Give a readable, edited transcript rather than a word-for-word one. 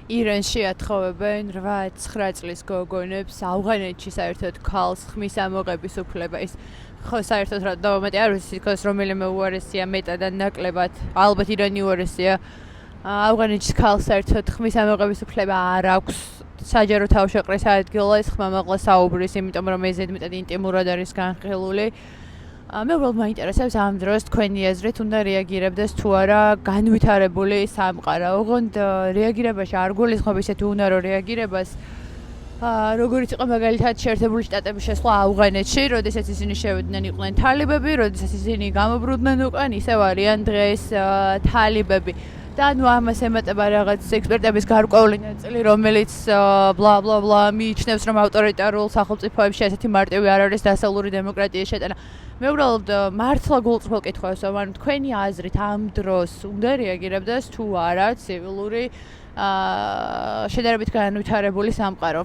ირანში ათხოვებენ 8-9 წლის გოგონებს ავღანეთში საერთოდ ქალს ხმის ამოღების უფლება ის ხო საერთოდ რა დავამატე არ ვიცი იქოს რომელიმე უარესია მეტად ან ნაკლებად ალბათ ირანი უარესია ავღანეთში ქალს საერთოდ ხმის ამოღების უფლება არ აქვს საჯარო თავშეყრის ადგილას ხმა მაღლა საუბრის იმიტომ რომ ეს ზედმეტად ინტიმურად არის განხილული მე უბრალოდ მაინტერესებს ამ დროს თქვენი აზრით უნდა რეაგირებდეს თუ არა განვითარებული სამყარო. ოღონდ რეაგირებაში არ გულისხმობ ისეთი უნარო რეაგირებას როგორც იყო მაგალითად შეერთებული შტატების შესვლა ავღანეთში, როდესაც ისინი შევიდნენ იყვნენ თალიბები, როდესაც ისინი გამობრუნდნენ უკან, ისევ არიან დღეს თალიბები. და ნუ ამას ემატება რაღაც ექსპერტების გარკვეული ნაწილი, რომელიც ბლა ბლა ბლა მიიჩნევს, რომ ავტორიტარულ სახელმწიფოებში ესეთი მარტივი არ არის დასავლური დემოკრატიის შეტანა. მე უბრალოდ მართლა გულწრფელ კითხვას ვამბობ, ანუ თქვენი აზრით ამ დროს უნდა რეაგირებდეს თუ არა ცივილური შედარებით განვითარებული სამყარო.